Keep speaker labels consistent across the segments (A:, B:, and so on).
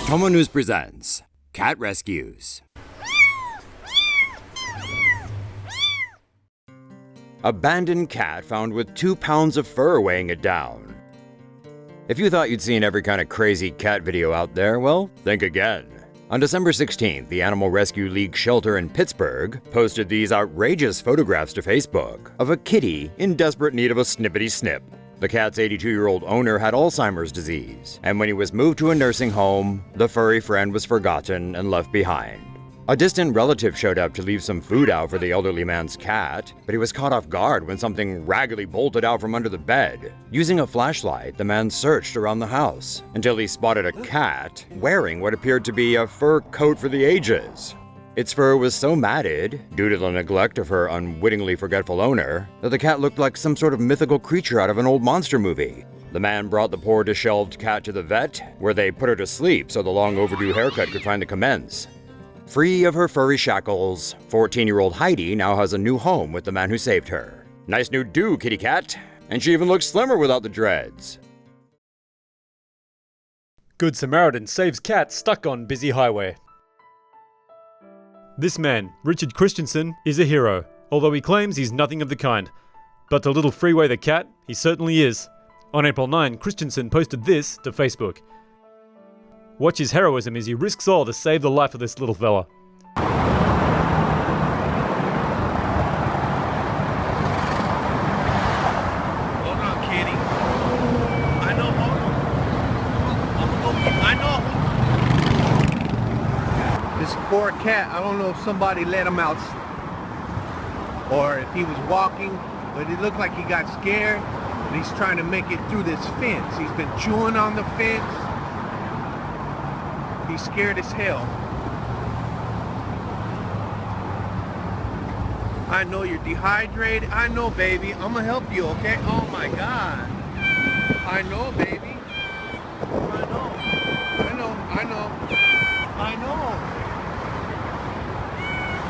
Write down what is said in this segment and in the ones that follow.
A: TomoNews presents Cat Rescues. Abandoned cat found with 2 pounds of fur weighing it down. If you thought you'd seen every kind of crazy cat video out there, well, think again. On December 16th, the Animal Rescue League shelter in Pittsburgh posted these outrageous photographs to Facebook of a kitty in desperate need of a snippety snip. The cat's 82-year-old owner had Alzheimer's disease, and when he was moved to a nursing home, the furry friend was forgotten and left behind. A distant relative showed up to leave some food out for the elderly man's cat, but he was caught off guard when something raggedly bolted out from under the bed. Using a flashlight, the man searched around the house until he spotted a cat wearing what appeared to be a fur coat for the ages. Its fur was so matted, due to the neglect of her unwittingly forgetful owner, that the cat looked like some sort of mythical creature out of an old monster movie. The man brought the poor disheveled cat to the vet, where they put her to sleep so the long overdue haircut could finally commence. Free of her furry shackles, 14-year-old Heidi now has a new home with the man who saved her. Nice new do, kitty cat. And she even looks slimmer without the dreads.
B: Good Samaritan saves cat stuck on busy highway. This man, Richard Christensen, is a hero, although he claims he's nothing of the kind. But to little Freeway the cat, he certainly is. On April 9, Christensen posted this to Facebook. Watch his heroism as he risks all to save the life of this little fella.
C: Hold on, kitty. I know, hold on. I know. This poor cat, I don't know if somebody let him out or if he was walking, but it looked like he got scared and he's trying to make it through this fence. He's been chewing on the fence. He's scared as hell. I know you're dehydrated. I know, baby. I'm gonna help you, okay? Oh my God. I know, baby. I know. I know. I know. I know.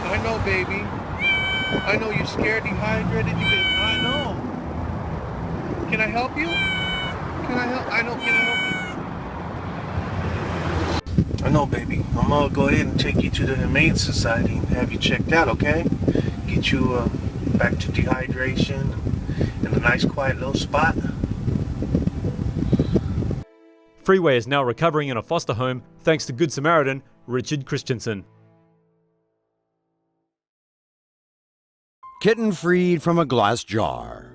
C: I know, baby. I know you're scared, dehydrated. I know. Can I help you? Can I help? I know. Can I help you? I know, baby. I'm gonna go ahead and take you to the Humane Society and have you checked out, okay? Get you back to dehydration in a nice quiet little spot.
B: Freeway is now recovering in a foster home thanks to Good Samaritan Richard Christensen.
A: Kitten freed from a glass jar.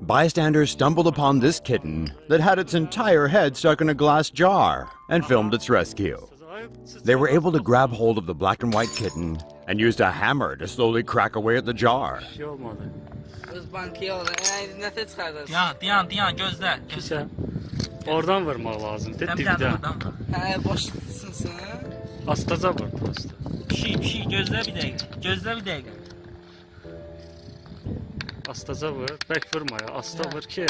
A: Bystanders stumbled upon this kitten that had its entire head stuck in a glass jar and filmed its rescue. They were able to grab hold of the black and white kitten and used a hammer to slowly crack away at the jar.
D: Oradan vurmaq lazımdır, dibdən.
E: Başlasın sən.
D: Astaca vur, prosta.
E: Pişik, gözlə bir dəqiqə. Gözlə bir dəqiqə.
D: Astaca vur, bək vurma ya, asta vur ki.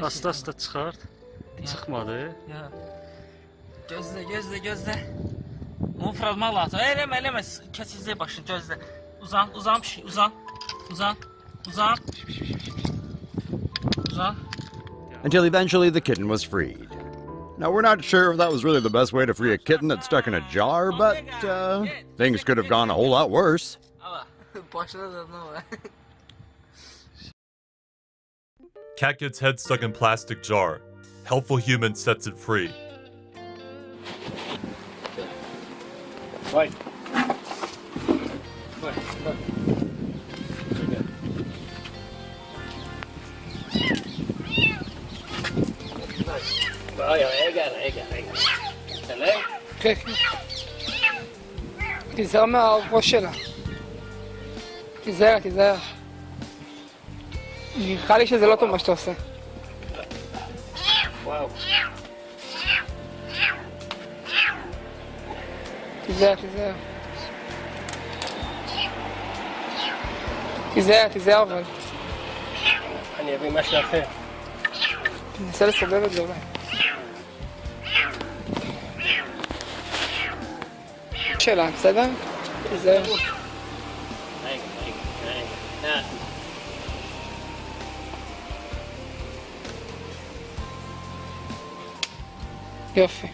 D: Asta çıxart. Çıxmadı.
E: Gözlə. Onu fırlatmaq lazım. Eləmə, kəsizlik başını, gözlə. Uzan pişik, uzan.
A: Until eventually the kitten was freed. Now, we're not sure if that was really the best way to free a kitten that's stuck in a jar, but things could have gone a whole lot worse.
F: Cat gets head stuck in plastic jar. Helpful human sets it free.
C: Right.
G: תיזהר מהראש שלה. תיזהר. נראה לי שזה לא טוב מה שאתה עושה.
C: וואו.
G: תיזהר אבל.
C: אני אביא משהו אחר.
G: ננסה לסובב את זה אולי. שאלה, בסדר? תיזהר. יופי.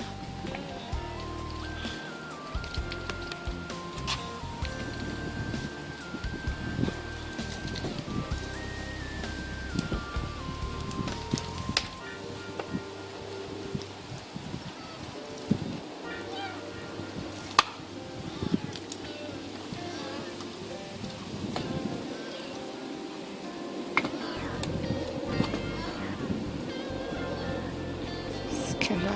G: זקנה.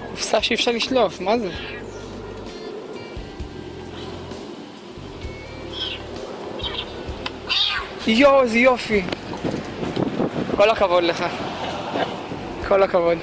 G: קופסה שאי אפשר לשלוף, מה זה? יואו, איזה יופי. כל הכבוד לך. כל הכבוד.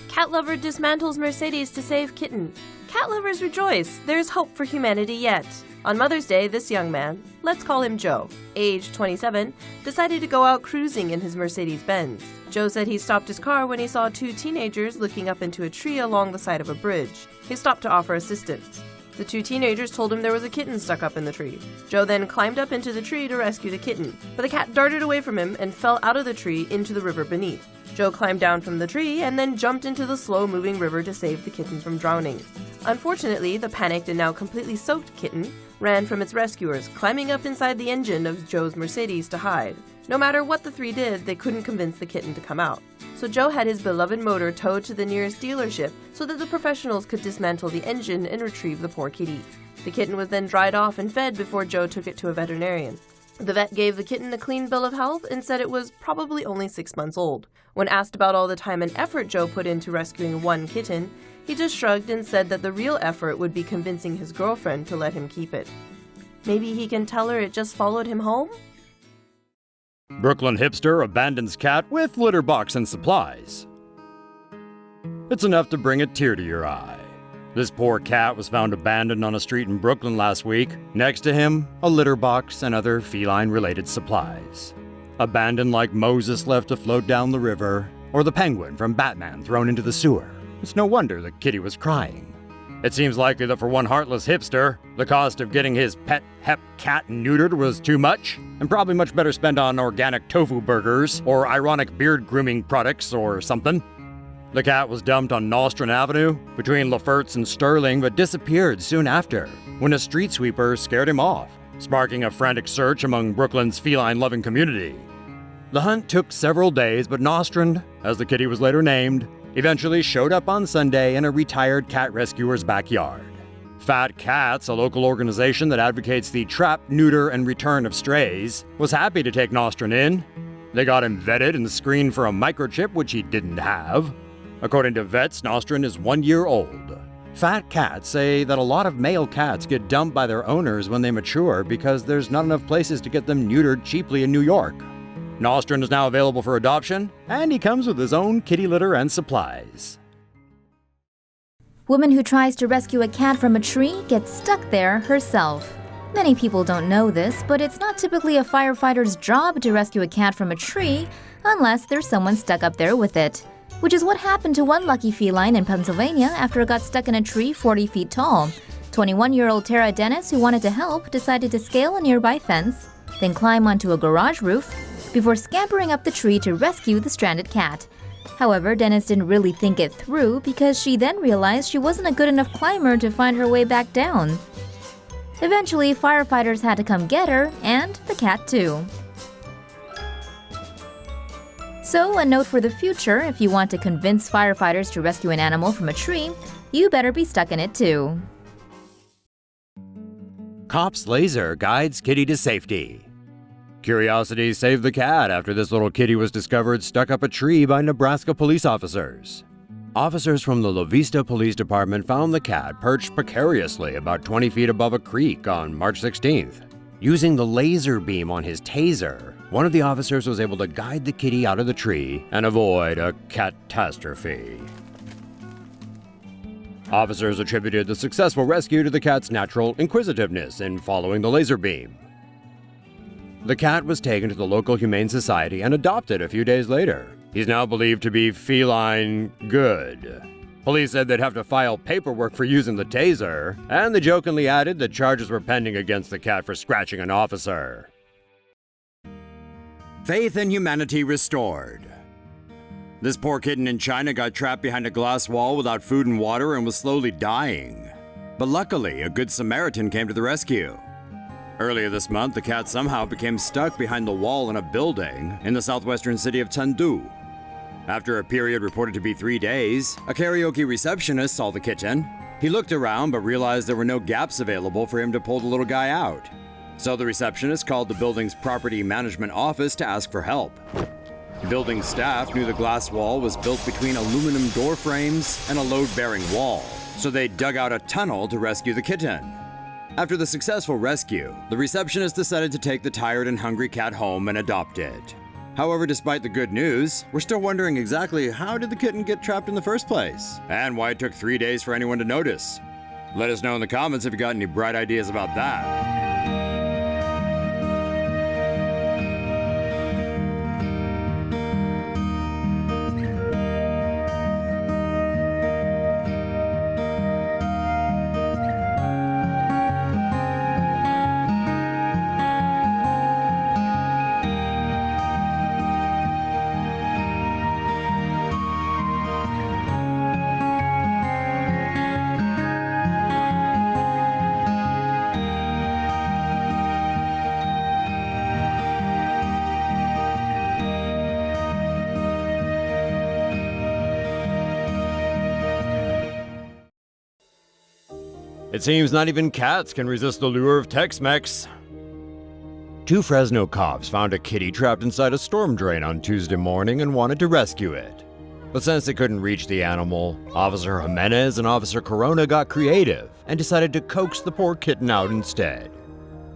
H: Cat lover dismantles Mercedes to save kitten. Cat lovers rejoice. There's hope for humanity yet. On Mother's Day, this young man, let's call him Joe, age 27, decided to go out cruising in his Mercedes-Benz. Joe said he stopped his car when he saw two teenagers looking up into a tree along the side of a bridge. He stopped to offer assistance. The two teenagers told him there was a kitten stuck up in the tree. Joe then climbed up into the tree to rescue the kitten, but the cat darted away from him and fell out of the tree into the river beneath. Joe climbed down from the tree and then jumped into the slow-moving river to save the kitten from drowning. Unfortunately, the panicked and now completely soaked kitten ran from its rescuers, climbing up inside the engine of Joe's Mercedes to hide. No matter what the three did, they couldn't convince the kitten to come out. So Joe had his beloved motor towed to the nearest dealership so that the professionals could dismantle the engine and retrieve the poor kitty. The kitten was then dried off and fed before Joe took it to a veterinarian. The vet gave the kitten a clean bill of health and said it was probably only 6 months old. When asked about all the time and effort Joe put into rescuing one kitten, he just shrugged and said that the real effort would be convincing his girlfriend to let him keep it. Maybe he can tell her it just followed him home?
A: Brooklyn hipster abandons cat with litter box and supplies. It's enough to bring a tear to your eye. This poor cat was found abandoned on a street in Brooklyn last week. Next to him, a litter box and other feline-related supplies. Abandoned like Moses left to float down the river, or the penguin from Batman thrown into the sewer. It's no wonder the kitty was crying. It seems likely that for one heartless hipster, the cost of getting his pet hep cat neutered was too much, and probably much better spent on organic tofu burgers, or ironic beard grooming products, or something. The cat was dumped on Nostrand Avenue, between Lefferts and Sterling, but disappeared soon after, when a street sweeper scared him off, sparking a frantic search among Brooklyn's feline-loving community. The hunt took several days, but Nostrand, as the kitty was later named, eventually showed up on Sunday in a retired cat rescuer's backyard. Fat Cats, a local organization that advocates the trap, neuter, and return of strays, was happy to take Nostrand in. They got him vetted and screened for a microchip, which he didn't have. According to vets, Nostrand is 1 year old. Fat Cats say that a lot of male cats get dumped by their owners when they mature because there's not enough places to get them neutered cheaply in New York. Nostrand is now available for adoption, and he comes with his own kitty litter and supplies.
I: Woman who tries to rescue a cat from a tree gets stuck there herself. Many people don't know this, but it's not typically a firefighter's job to rescue a cat from a tree unless there's someone stuck up there with it. Which is what happened to one lucky feline in Pennsylvania after it got stuck in a tree 40 feet tall. 21-year-old Tara Dennis, who wanted to help, decided to scale a nearby fence, then climb onto a garage roof, before scampering up the tree to rescue the stranded cat. However, Dennis didn't really think it through because she then realized she wasn't a good enough climber to find her way back down. Eventually, firefighters had to come get her, and the cat too. So, a note for the future: if you want to convince firefighters to rescue an animal from a tree, you better be stuck in it too.
A: Cop's laser guides kitty to safety. Curiosity saved the cat after this little kitty was discovered stuck up a tree by Nebraska police officers. Officers from the La Vista Police Department found the cat perched precariously about 20 feet above a creek on March 16th. Using the laser beam on his taser, one of the officers was able to guide the kitty out of the tree and avoid a catastrophe. Officers attributed the successful rescue to the cat's natural inquisitiveness in following the laser beam. The cat was taken to the local Humane Society and adopted a few days later. He's now believed to be feline good. Police said they'd have to file paperwork for using the taser, and they jokingly added that charges were pending against the cat for scratching an officer. Faith in humanity restored. This poor kitten in China got trapped behind a glass wall without food and water and was slowly dying. But luckily, a good Samaritan came to the rescue. Earlier this month, the cat somehow became stuck behind the wall in a building in the southwestern city of Chengdu. After a period reported to be 3 days, a karaoke receptionist saw the kitten. He looked around but realized there were no gaps available for him to pull the little guy out. So the receptionist called the building's property management office to ask for help. The building staff knew the glass wall was built between aluminum door frames and a load-bearing wall, so they dug out a tunnel to rescue the kitten. After the successful rescue, the receptionist decided to take the tired and hungry cat home and adopt it. However, despite the good news, we're still wondering exactly how did the kitten get trapped in the first place, and why it took 3 days for anyone to notice. Let us know in the comments if you got any bright ideas about that. It seems not even cats can resist the lure of Tex-Mex. 2 Fresno cops found a kitty trapped inside a storm drain on Tuesday morning and wanted to rescue it. But since they couldn't reach the animal, Officer Jimenez and Officer Corona got creative and decided to coax the poor kitten out instead.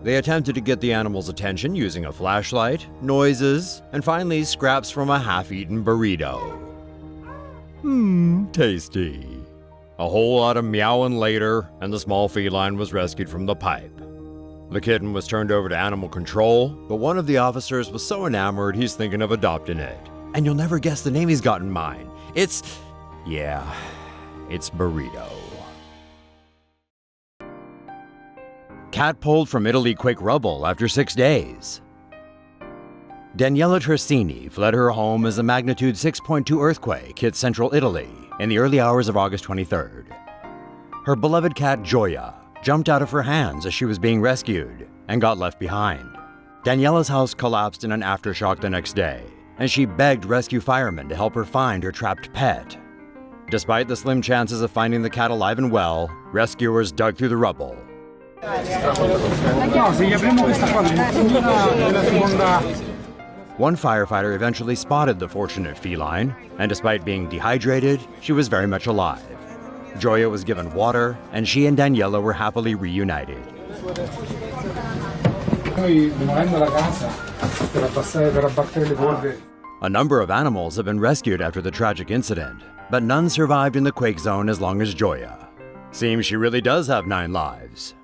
A: They attempted to get the animal's attention using a flashlight, noises, and finally scraps from a half-eaten burrito. Tasty. A whole lot of meowing later, and the small feline was rescued from the pipe. The kitten was turned over to animal control, but one of the officers was so enamored he's thinking of adopting it. And you'll never guess the name he's got in mind. It's Burrito. Cat pulled from Italy quake rubble after 6 days. Daniela Trissini fled her home as a magnitude 6.2 earthquake hit central Italy in the early hours of August 23rd. Her beloved cat Gioia jumped out of her hands as she was being rescued and got left behind. Daniela's house collapsed in an aftershock the next day, and she begged rescue firemen to help her find her trapped pet. Despite the slim chances of finding the cat alive and well, rescuers dug through the rubble. One firefighter eventually spotted the fortunate feline, and despite being dehydrated, she was very much alive. Gioia was given water, and she and Daniela were happily reunited. A number of animals have been rescued after the tragic incident, but none survived in the quake zone as long as Gioia. Seems she really does have 9 lives.